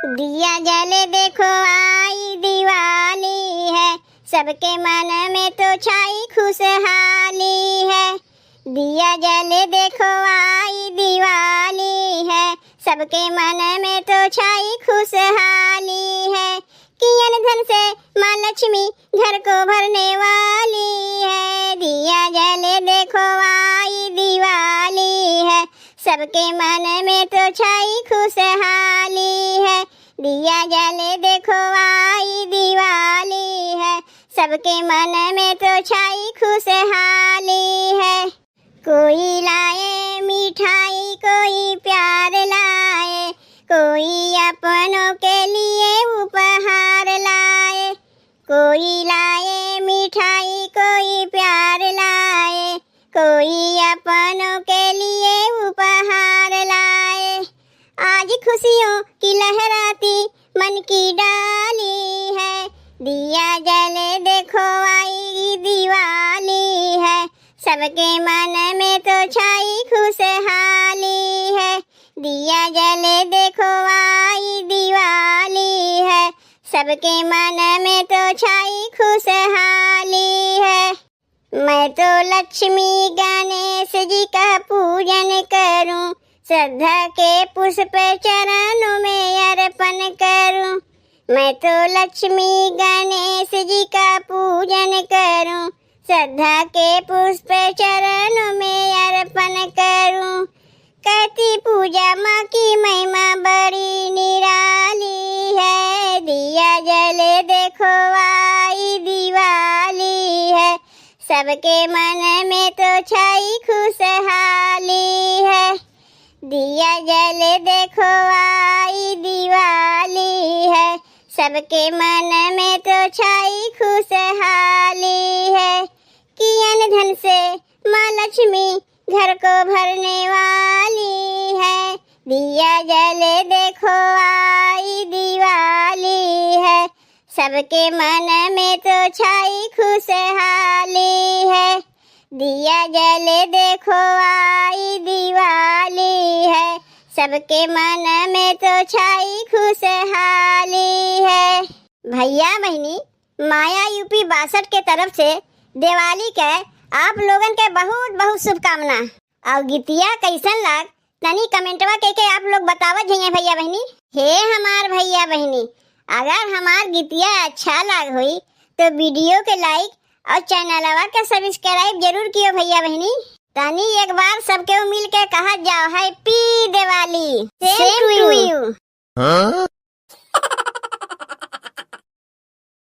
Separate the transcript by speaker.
Speaker 1: दिया जले देखो आई दिवाली है, सबके मन में तो छाई खुशहाली है। दिया जले देखो आई दिवाली है, सबके मन में तो छाई खुशहाली है। कियन धन से माँ लक्ष्मी घर को भरने वाली है। दिया जले देखो आई दिवाली है, सबके मन में तो छाई खुशहाली है। दिया जले देखो आई दिवाली है, सबके मन में तो छाई खुशहाली है। कोई लाए मिठाई कोई प्यार लाए, कोई अपनों के लिए उपहार लाए। कोई लाए मिठाई कोई प्यार लाए, कोई अपनों के लिए उपहार लाए। आज खुशियों की लहराती मन की डाली है। दिया जले देखो आई दिवाली है, सबके मन में तो छाई खुशहाली है। दिया जले देखो आई दिवाली है, सबके मन में तो छाई खुशहाली है। मैं तो लक्ष्मी गणेश जी का पूजन करूं, श्रद्धा के पुष्प चरणों में अर्पण करूं। मैं तो लक्ष्मी गणेश जी का पूजन करूं, श्रद्धा के पुष्प चरणों में अर्पण करूं। कहती पूजा माँ की महिमा बड़ी निराली है। दिया जले देखो आई दिवाली है, सबके मन में तो छाई खुशहाली है। दिया जले देखो आई दिवाली है, सबके मन में तो छाई खुशहाली है। कियन धन से माँ लक्ष्मी घर को भरने वाली है। दिया जले देखो आई दिवाली है, सबके मन में तो छाई खुशहाली है। दिया जले देखो आई दिवाली है, सबके मन में तो छाई खुशहाली है। भैया बहनी, माया यूपी 62 के तरफ से दिवाली के आप लोगन के बहुत बहुत शुभकामना। और गीतिया कैसन लाग तनी कमेंटवा के आप लोग बतावत जाइए भैया बहनी। हे हमार भैया बहनी, अगर हमार गीतिया अच्छा लाग हुई तो वीडियो के लाइक और चैनलवा के सब्सक्राइब जरूर कियो भैया बहनी। तनी एक बार सबके मिल के कहा जाओ happy Diwali. Same to you.